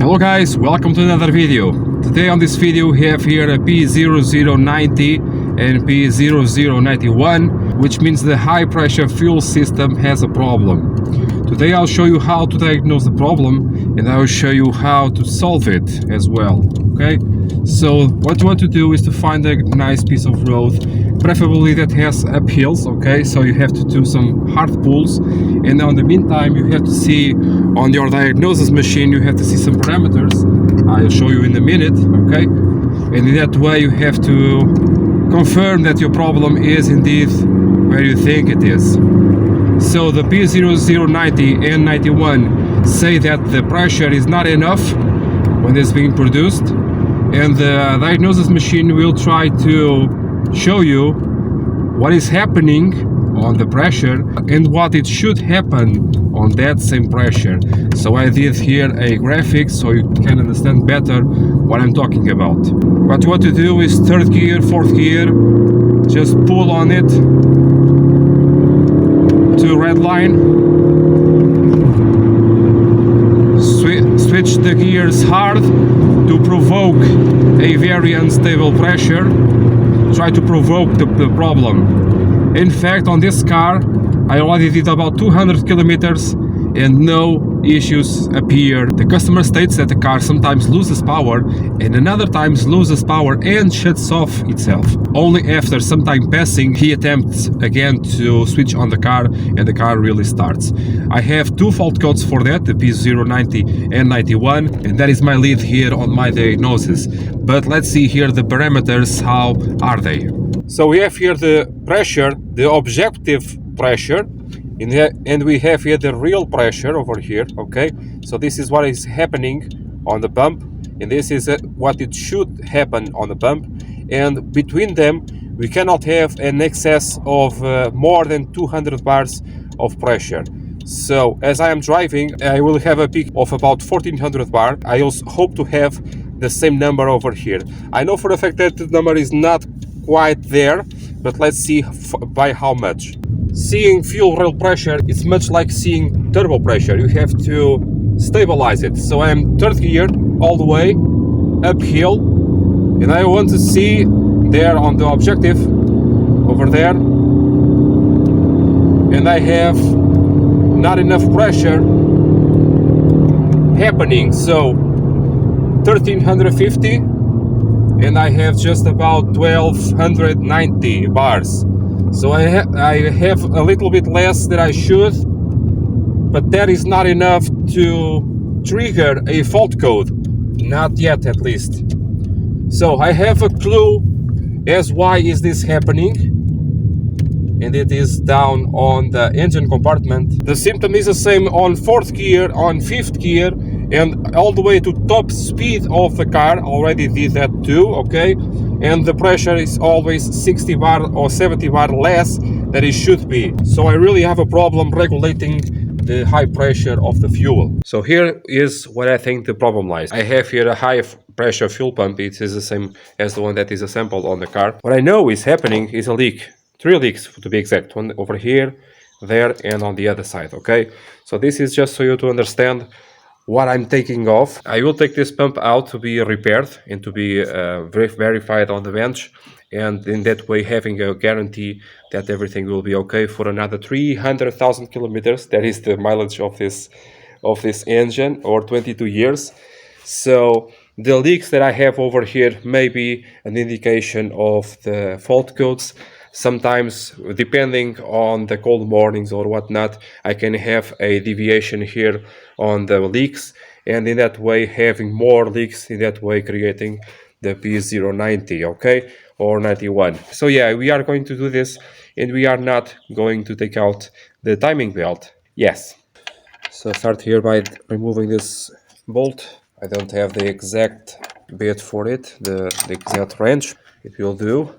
Hello guys, welcome to another video. Today on this video we have here a P0090 and P0091, which means the high pressure fuel system has a problem. Today I'll show you how to diagnose the problem and I will show you how to solve it as well. Okay, so what you want to do is to find a nice piece of road, preferably that has uphills. Okay, so you have to do some hard pulls, and in the meantime you have to see on your diagnosis machine, you have to see some parameters. I'll show you in a minute. Okay, and in that way you have to confirm that your problem is indeed where you think it is. So the P0090 and 91 say that the pressure is not enough when it's being produced, and the diagnosis machine will try to show you what is happening on the pressure and what it should happen on that same pressure. So I did here a graphic so you can understand better what I'm talking about. What you want to do is third gear, fourth gear, just pull on it to red line, switch the gears hard to provoke a very unstable pressure, try to provoke the problem. In fact, on this car I already did about 200 kilometers and no issues appear. The customer states that the car sometimes loses power and another times loses power and shuts off itself. Only after some time passing he attempts again to switch on the car and the car really starts. I have two fault codes for that, the P090 and 91, and that is my lead here on my diagnosis. But let's see here the parameters, how are they? So we have here the pressure, the objective pressure, and we have here the real pressure over here. Okay, so this is what is happening on the pump, and this is what it should happen on the pump, and between them we cannot have an excess of more than 200 bars of pressure. So as I am driving, I will have a peak of about 1400 bar. I also hope to have the same number over here. I know for the fact that the number is not quite there, but let's see by how much. Seeing fuel rail pressure is much like seeing turbo pressure. You have to stabilize it. So I am third gear all the way uphill, and I want to see there on the objective over there, and I have not enough pressure happening. So 1350, and I have just about 1290 bars. So I have a little bit less than I should, but that is not enough to trigger a fault code, not yet at least. So I have a clue as why is this happening, and it is down on the engine compartment. The symptom is the same on fourth gear, on fifth gear, and all the way to top speed of the car. Already did that too. Okay, and the pressure is always 60 bar or 70 bar less than it should be. So I really have a problem regulating the high pressure of the fuel. So here is what I think the problem lies. I have here a high pressure fuel pump. It is the same as the one that is assembled on the car. What I know is happening is a leak. 3 leaks to be exact, one over here, there, and on the other side. Okay, so this is just so you to understand what I'm taking off. I will take this pump out to be repaired and to be verified on the bench, and in that way having a guarantee that everything will be okay for another 300,000 kilometers. That is the mileage of this engine, or 22 years. So the leaks that I have over here may be an indication of the fault codes. Sometimes, depending on the cold mornings or whatnot, I can have a deviation here on the leaks, and in that way having more leaks, in that way creating the P090, okay, or 91. So yeah, we are going to do this, and we are not going to take out the timing belt. Yes. So start here by removing this bolt. I don't have the exact bit for it, the exact wrench. It will do.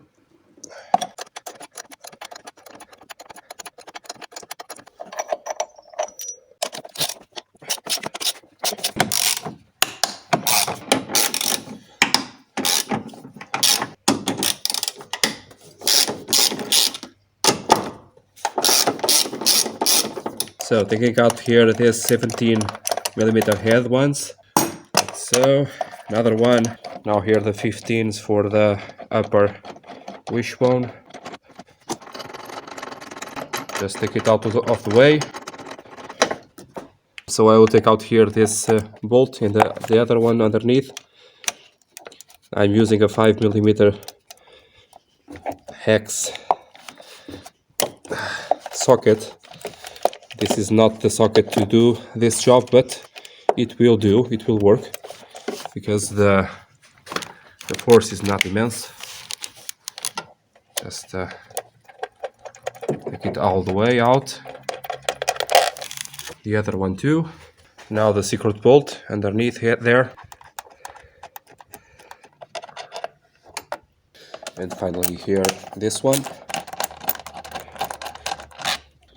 So taking out here this 17mm head ones. Let's So another one. Now here the 15s for the upper wishbone. Just take it out of the way. So I will take out here this bolt and the other one underneath. I'm using a 5mm hex socket. This is not the socket to do this job, but it will do, it will work, because the force is not immense. Just take it all the way out. The other one too. Now the secret bolt underneath here, there. And finally here, this one.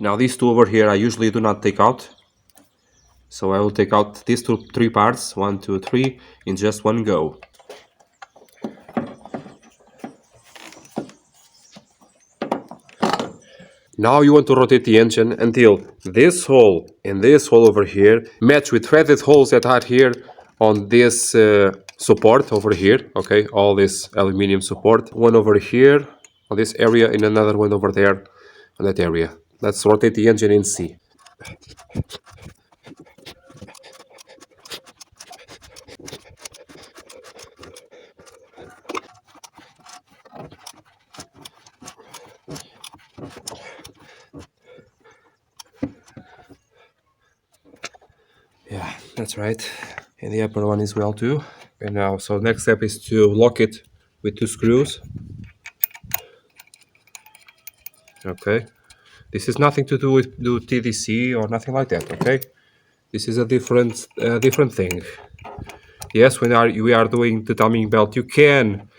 Now these two over here I usually do not take out. So I will take out these three parts, 1, 2, 3, in just one go. Now you want to rotate the engine until this hole and this hole over here match with threaded holes that are here on this support over here. Okay, all this aluminium support. One over here on this area and another one over there on that area. Let's rotate the engine and see. Yeah, that's right. And the upper one as well too. And now, so next step is to lock it with 2 screws. Okay. This is nothing to do with TDC or nothing like that. Okay. This is a different thing. Yes, when we are doing the timing belt, you can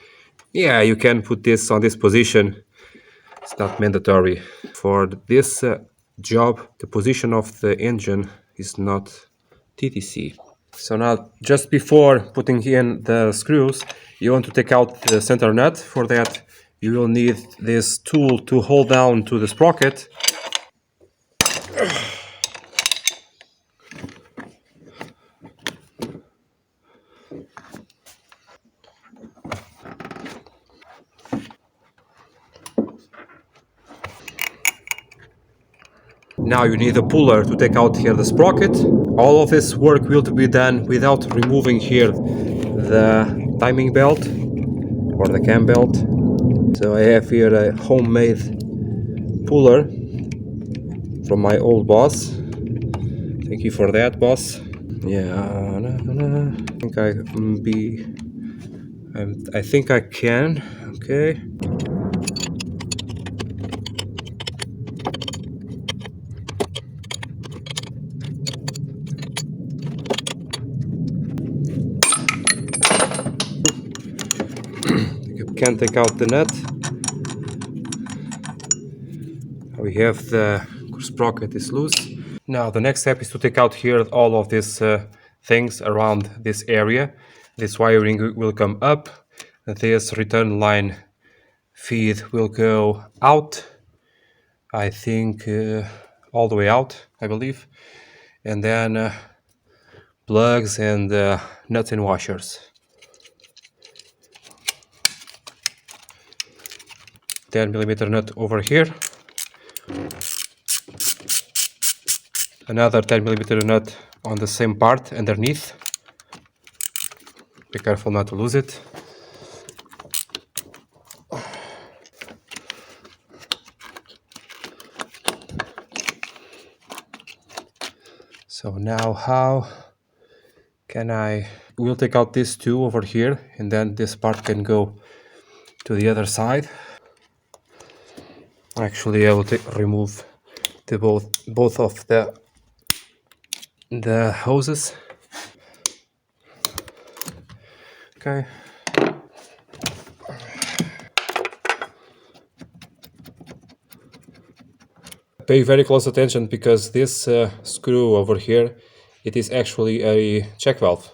put this on this position. It's not mandatory. For this job, the position of the engine is not TDC. So now, just before putting in the screws, you want to take out the center nut. For that, you will need this tool to hold down to the sprocket. Now you need a puller to take out here the sprocket. All of this work will be done without removing here the timing belt or the cam belt. So I have here a homemade puller from my old boss. Thank you for that, boss. Yeah, I think I can. Okay. You can take out the nut. We have the sprocket is loose. Now the next step is to take out here all of these things around this area. This wiring will come up. This return line feed will go out. I think all the way out, I believe. And then plugs and nuts and washers. 10mm nut over here. Another 10mm nut on the same part underneath. Be careful not to lose it. So now how can we'll take out these two over here, and then this part can go to the other side. Actually, I will remove both of the hoses. Okay. Pay very close attention, because this screw over here, it is actually a check valve.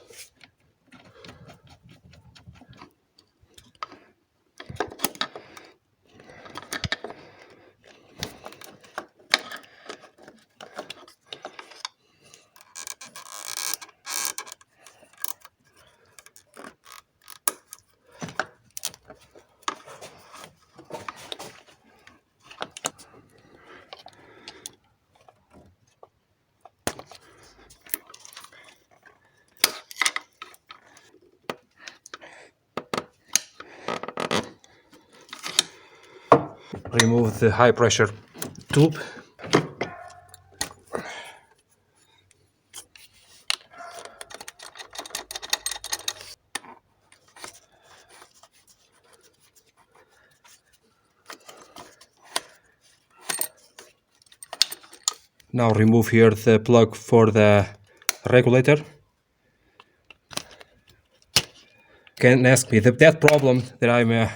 remove the high pressure tube. Now remove here the plug for the regulator. Can ask me that problem that I'm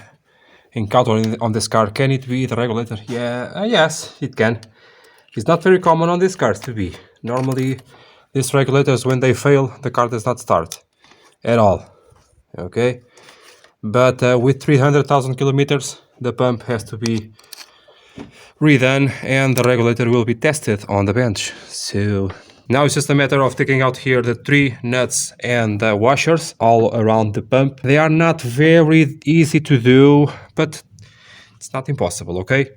encountering on this car, can it be the regulator? Yeah, yes, it can. It's not very common on these cars to be. Normally, these regulators, when they fail, the car does not start at all. Okay, but with 300,000 kilometers, the pump has to be redone and the regulator will be tested on the bench. So now it's just a matter of taking out here the 3 nuts and the washers all around the pump. They are not very easy to do, but it's not impossible, okay?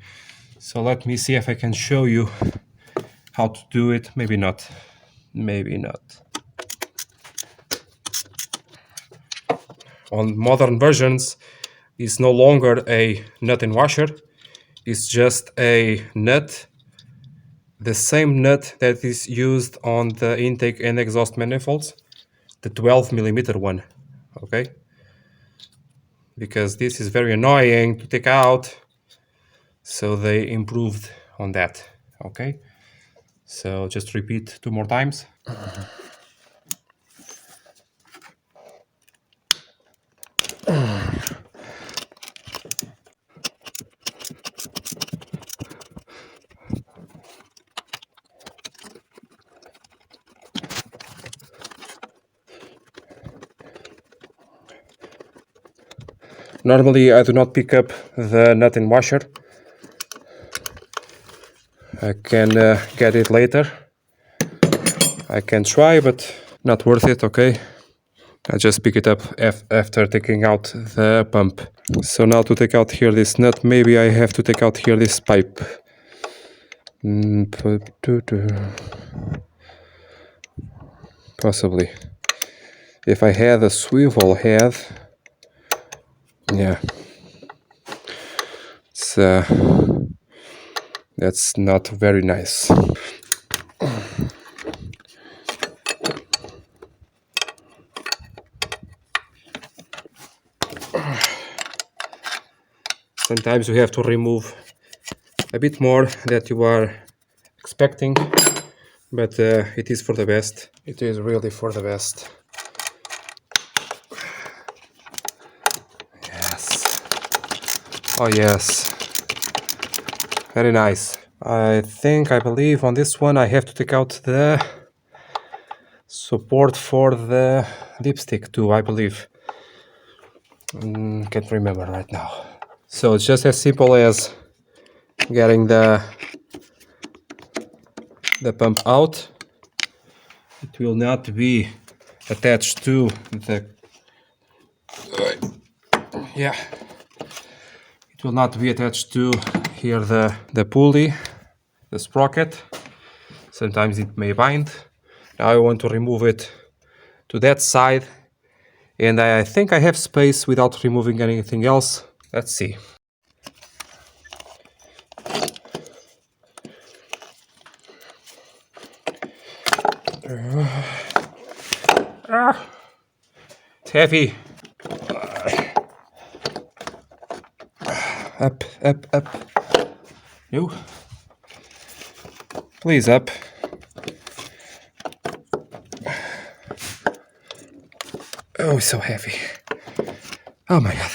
So let me see if I can show you how to do it. Maybe not. Maybe not. On modern versions, it's no longer a nut and washer. It's just a nut, the same nut that is used on the intake and exhaust manifolds, the 12mm one, okay? Because this is very annoying to take out, so they improved on that, okay? So just repeat 2 more times. Normally I do not pick up the nut and washer. I can get it later. I can try, but not worth it, okay? I just pick it up after taking out the pump. So now to take out here this nut, maybe I have to take out here this pipe. Possibly. If I had a swivel head, yeah, it's that's not very nice. Sometimes you have to remove a bit more that you are expecting, but it is for the best. It is really for the best. Yes. Oh yes. Very nice. I believe on this one I have to take out the support for the dipstick too, I believe. Can't remember right now. So it's just as simple as getting the pump out. It will not be attached to the it will not be attached to here the pulley, the sprocket. Sometimes it may bind. Now I want to remove it to that side, and I think I have space without removing anything else. Let's see. It's heavy. Up, up, up. No. Please up. Oh, so heavy. Oh my God.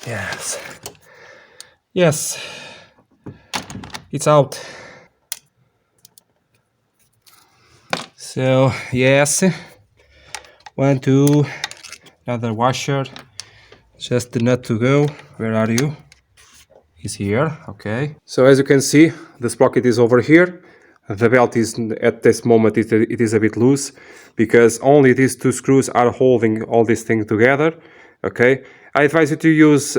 Yes. Yes. It's out. So, yes. 1, 2, another washer. Just the nut to go. Where are you? He's here. Okay. So as you can see, the sprocket is over here. the belt is at this moment it is a bit loose because only these two screws are holding all this thing together. Okay, I advise you to use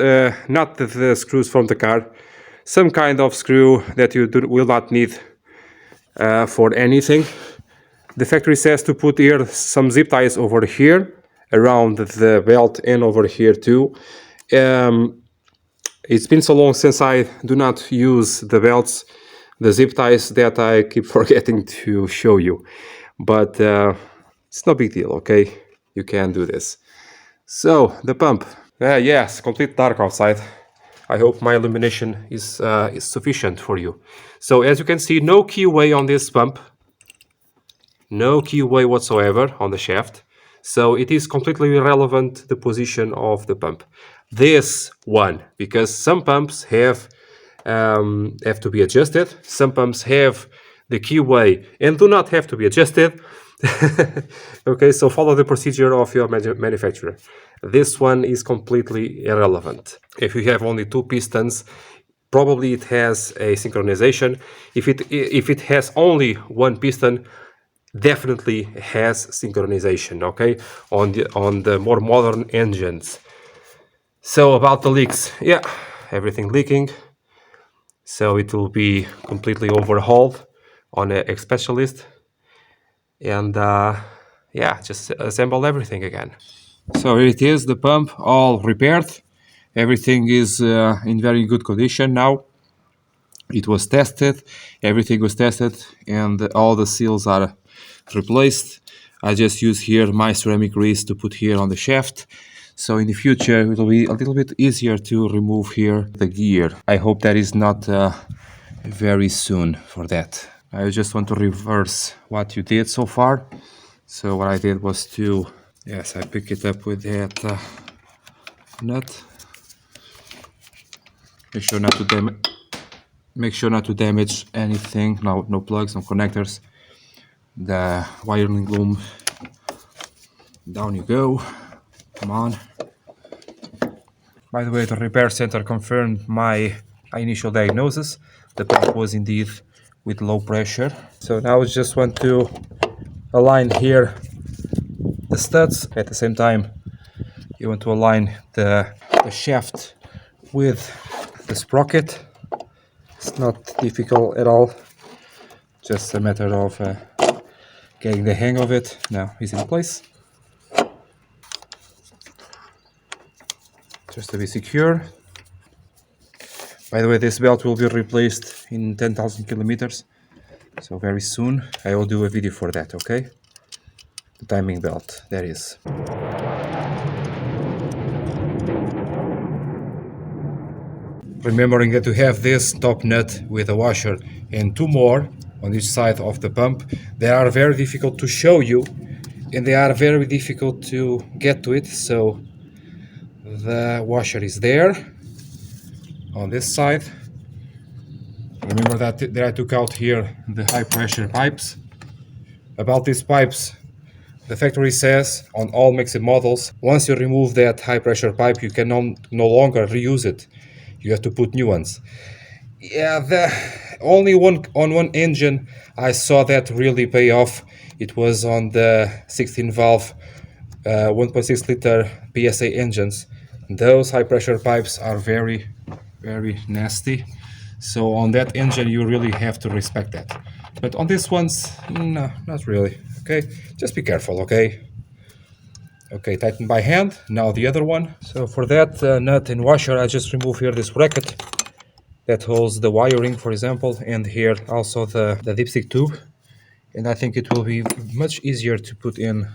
not the screws from the car, some kind of screw that you will not need for anything. The factory says to put here some zip ties over here around the belt and over here too. It's been so long since I do not use the belts, the zip ties, that I keep forgetting to show you. But it's no big deal, okay? You can do this. So, the pump. Yes, complete dark outside. I hope my illumination is sufficient for you. So, as you can see, no keyway on this pump. No keyway whatsoever on the shaft. So it is completely irrelevant the position of the pump. This one, because some pumps have to be adjusted. Some pumps have the keyway and do not have to be adjusted. Okay, so follow the procedure of your manufacturer. This one is completely irrelevant. If you have only two pistons, probably it has a synchronization. If it has only one piston, definitely has synchronization, okay, on the more modern engines. So about the leaks, yeah, everything leaking, so it will be completely overhauled on a specialist, and yeah, just assemble everything again. So here it is, the pump all repaired. Everything is in very good condition now. It was tested, everything was tested, and all the seals are replaced. I just use here my ceramic grease to put here on the shaft. So in the future it will be a little bit easier to remove here the gear. I hope that is not very soon for that. I just want to reverse what you did so far. So what I did was to, yes, I pick it up with that nut. Make sure not to damage anything. No plugs, no connectors. The wiring loom, down you go. Come on. By the way, the repair center confirmed my initial diagnosis. The pump was indeed with low pressure. So now I just want to align here the studs. At the same time, you want to align the shaft with the sprocket. It's not difficult at all. Just a matter of getting the hang of it. Now it's in place. Just to be secure. By the way, this belt will be replaced in 10,000 kilometers. So very soon I will do a video for that, okay? The timing belt, that is. Remembering that you have this top nut with a washer and two more on each side of the pump. They are very difficult to show you and they are very difficult to get to it. So the washer is there on this side. Remember that I took out here the high pressure pipes. About these pipes, the factory says on all makes and models, once you remove that high pressure pipe, you can no longer reuse it. You have to put new ones. Yeah, only on one engine I saw that really pay off. It was on the 16 valve 1.6 liter PSA engines. Those high pressure pipes are very, very nasty. So on that engine you really have to respect that. But on these ones, no, not really. Okay, just be careful, okay? Okay, tighten by hand. Now the other one. So for that nut and washer, I just remove here this bracket that holds the wiring, for example, and here also the dipstick tube. And I think it will be much easier to put in.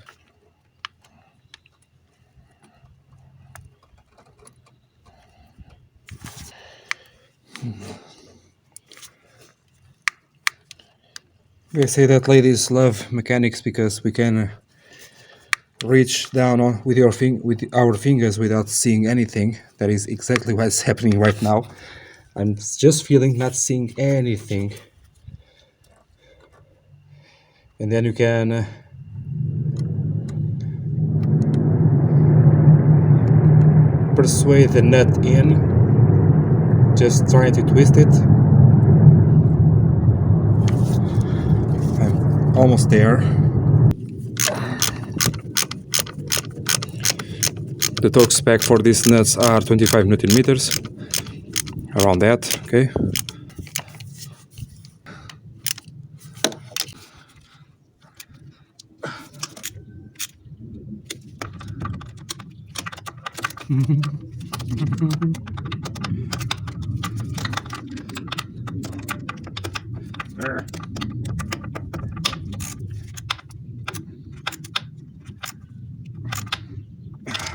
They say that ladies love mechanics because we can reach down on with our fingers without seeing anything. That is exactly what's happening right now. I'm just feeling not seeing anything. And then you can persuade the nut in, just trying to twist it. almost there. The torque spec for these nuts are 25 Newton meters, around that, okay?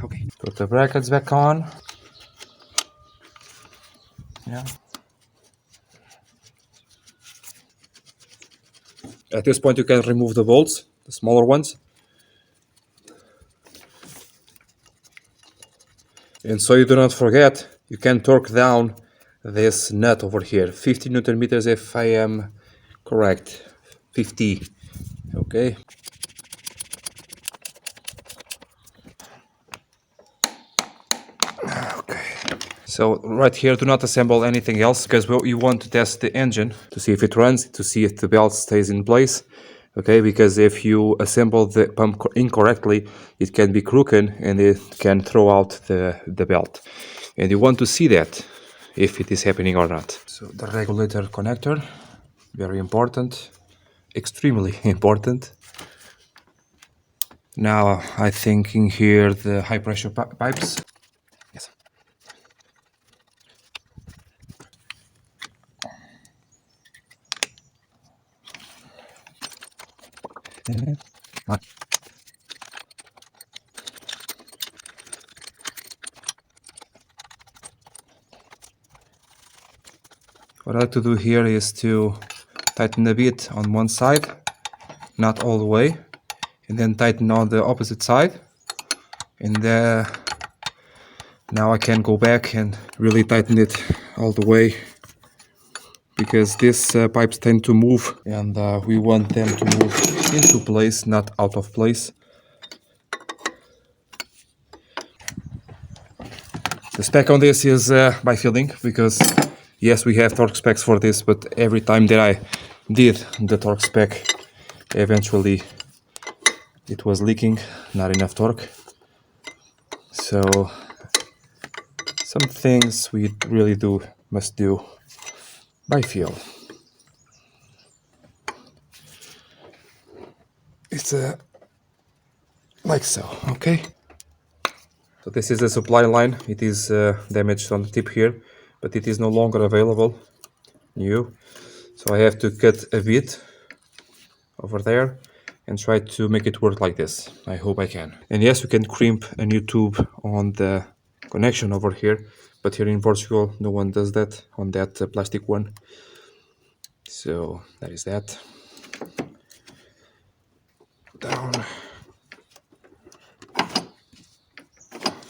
Okay, put the brackets back on. Yeah. At this point you can remove the bolts, the smaller ones. And so you do not forget, you can torque down this nut over here, 50 Newton meters if I am correct, 50, okay? Okay. So right here, do not assemble anything else, because you want to test the engine to see if it runs, to see if the belt stays in place. Okay, because if you assemble the pump incorrectly, it can be crooked and it can throw out the belt. And you want to see that, if it is happening or not. So the regulator connector, very important, extremely important. Now I think in here the high pressure pipes. Yes. What I like to do here is to tighten a bit on one side, not all the way, and then tighten on the opposite side. And now I can go back and really tighten it all the way, because these pipes tend to move, and we want them to move into place, not out of place. The spec on this is by feeling, because yes, we have torque specs for this, but every time that I did the torque spec, eventually it was leaking, not enough torque. So some things we really must do by feel. It's like so, okay? So this is the supply line. It is damaged on the tip here, but it is no longer available, new. So I have to cut a bit over there and try to make it work like this. I hope I can. And yes, we can crimp a new tube on the connection over here, but here in Portugal no one does that on that plastic one. So that is that. Down.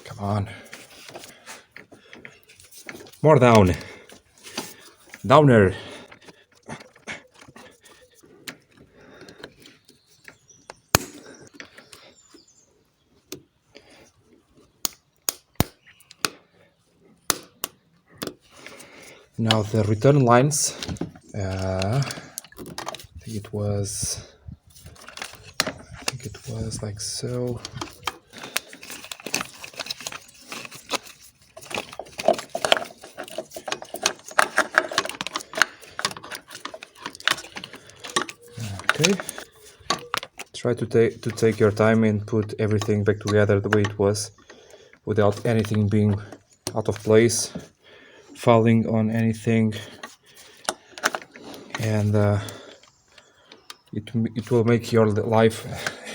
Come on. More down. Downer. Now the return lines, I think it was like so. Okay. Try to take your time and put everything back together the way it was, without anything being out of place, falling on anything, and it will make your life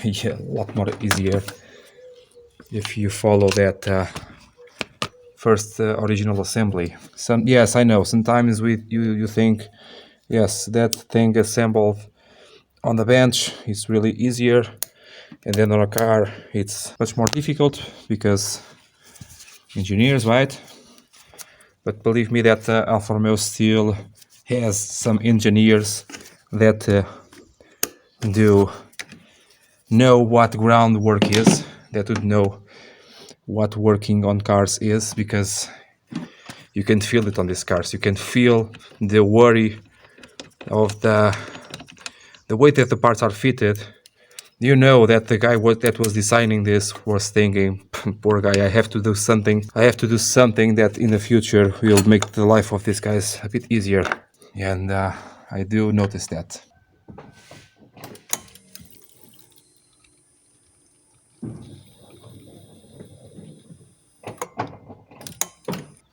a lot more easier if you follow that first original assembly. Yes, I know, sometimes you think, yes, that thing assembled on the bench is really easier, and then on a car it's much more difficult, because engineers, right? But believe me that Alfa Romeo still has some engineers that do know what groundwork is, that would know what working on cars is, because you can feel it on these cars. You can feel the worry of the the way that the parts are fitted, you know that the guy that was designing this was thinking, poor guy, I have to do something. I have to do something that in the future will make the life of these guys a bit easier. And I do notice that.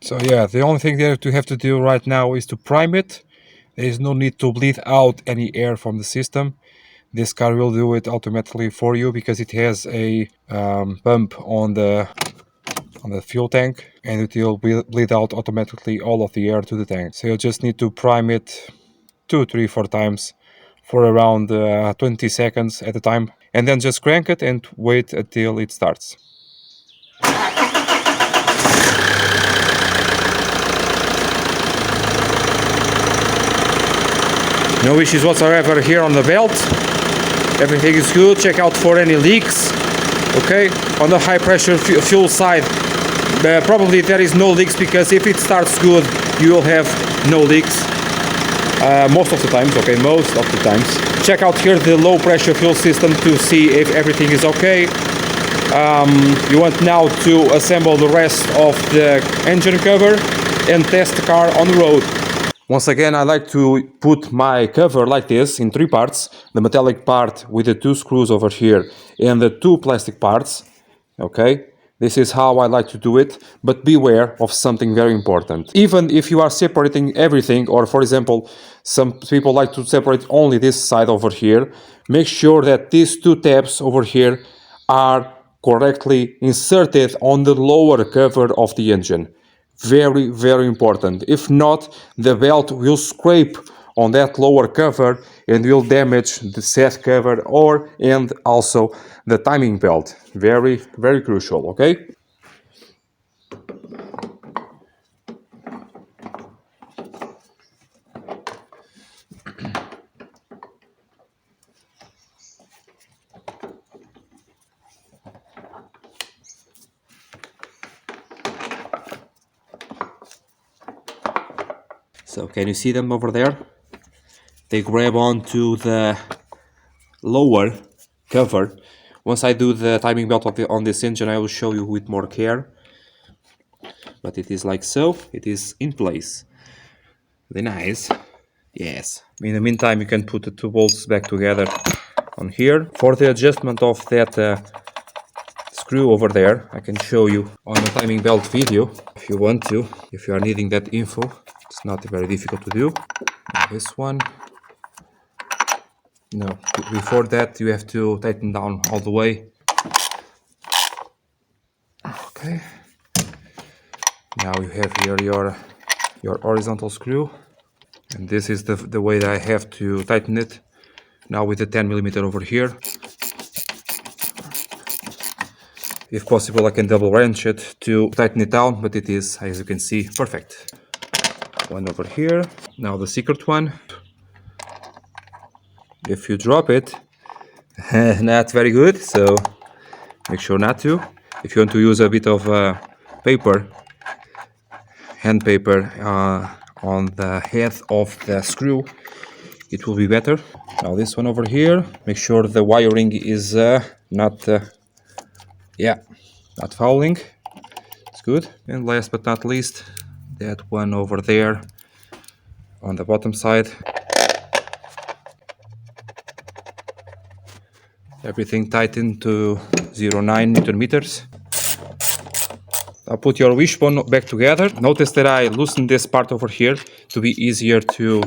So yeah, the only thing that you have to do right now is to prime it. There is no need to bleed out any air from the system. This car will do it automatically for you because it has a pump on the fuel tank, and it will bleed out automatically all of the air to the tank. So you just need to prime it 2, 3, 4 times for around 20 seconds at a time, and then just crank it and wait until it starts. No issues whatsoever here on the belt. Everything is good. Check out for any leaks. Okay, on the high pressure fuel side, probably there is no leaks, because if it starts good, you will have no leaks. Most of the times, okay, most of the times. Check out here the low pressure fuel system to see if everything is okay. You want now to assemble the rest of the engine cover and test the car on the road. Once again, I like to put my cover like this in 3 parts. The metallic part with the 2 screws over here and the 2 plastic parts. Okay, this is how I like to do it, but beware of something very important. Even if you are separating everything, or for example, some people like to separate only this side over here, make sure that these 2 tabs over here are correctly inserted on the lower cover of the engine. Very, very important. If not, the belt will scrape on that lower cover and will damage the set cover and also the timing belt. Very, very crucial, okay? So can you see them over there? They grab onto the lower cover. Once I do the timing belt on this engine, I will show you with more care. But it is like so. It is in place. Very nice. Yes. In the meantime, you can put the 2 bolts back together on here. For the adjustment of that screw over there, I can show you on the timing belt video if you want to, if you are needing that info. It's not very difficult to do. This one. No, before that you have to tighten down all the way. Okay. Now you have here your horizontal screw, and this is the way that I have to tighten it. Now with the 10mm over here. If possible, I can double wrench it to tighten it down, but it is, as you can see, perfect. One over here. Now the secret one. If you drop it, not very good, so make sure not to. If you want to use a bit of paper, hand paper, on the head of the screw, it will be better. Now this one over here, make sure the wiring is not fouling. It's good. And last but not least, that one over there on the bottom side. Everything tightened to 0.9 Newton meters. Now put your wishbone back together. Notice that I loosened this part over here to be easier to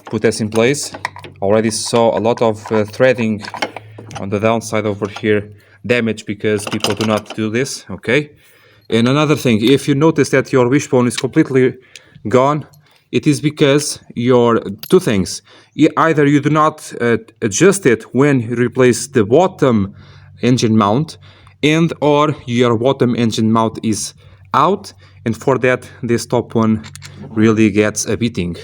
put this in place. Already saw a lot of threading on the downside over here damage because people do not do this, okay? And another thing, if you notice that your wishbone is completely gone, it is because two things. Either you do not adjust it when you replace the bottom engine mount, and or your bottom engine mount is out, and for that this top one really gets a beating.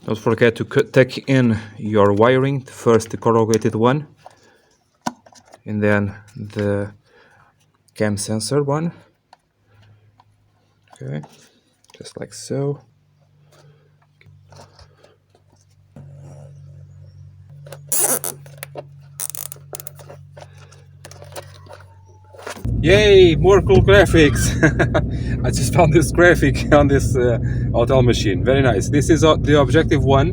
Don't forget to tuck in your wiring, first the corrugated one. and then the cam sensor one. Okay, just like so. Yay, more cool graphics. I just found this graphic on this hotel machine. Very nice. This is the objective one,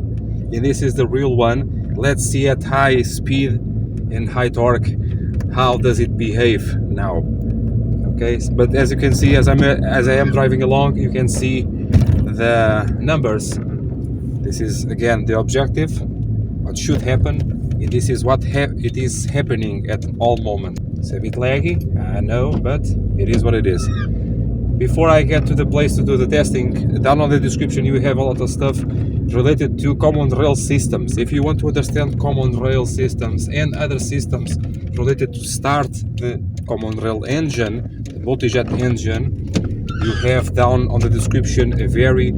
and this is the real one. Let's see at high speed and high torque, how does it behave now. Okay, but as you can see, as I am driving along, you can see the numbers. This is again the objective, what should happen, and this is what it is happening at all moments. It's a bit laggy, I know, but it is what it is. Before I get to the place to do the testing, down on the description you have a lot of stuff related to common rail systems. If you want to understand common rail systems and other systems related to start the common rail engine, the multi-jet engine, you have down on the description a very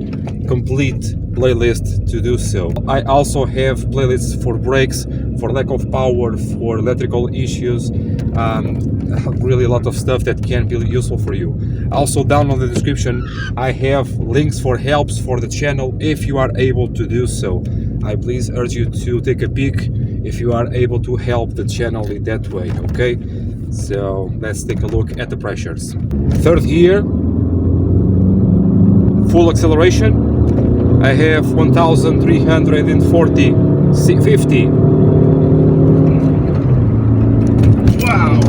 complete playlist to do so. I also have playlists for brakes, for lack of power, for electrical issues, really a lot of stuff that can be useful for you. Also down on the description I have links for helps for the channel if you are able to do so. I please urge you to take a peek if you are able to help the channel in that way, okay? So let's take a look at the pressures. Third gear, full acceleration. I have 1340 50. Wow!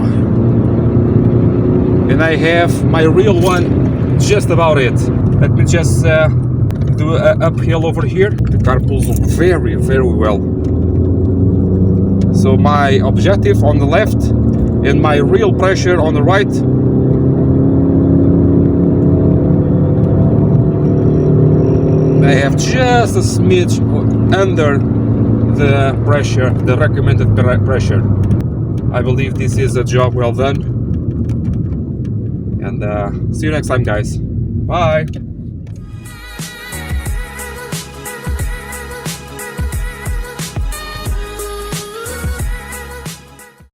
And I have my real one just about it. Let me just do an uphill over here. The car pulls very, very well. So my objective on the left and my real pressure on the right. I have just a smidge under the pressure, the recommended pressure. I believe this is a job well done. And see you next time, guys. Bye.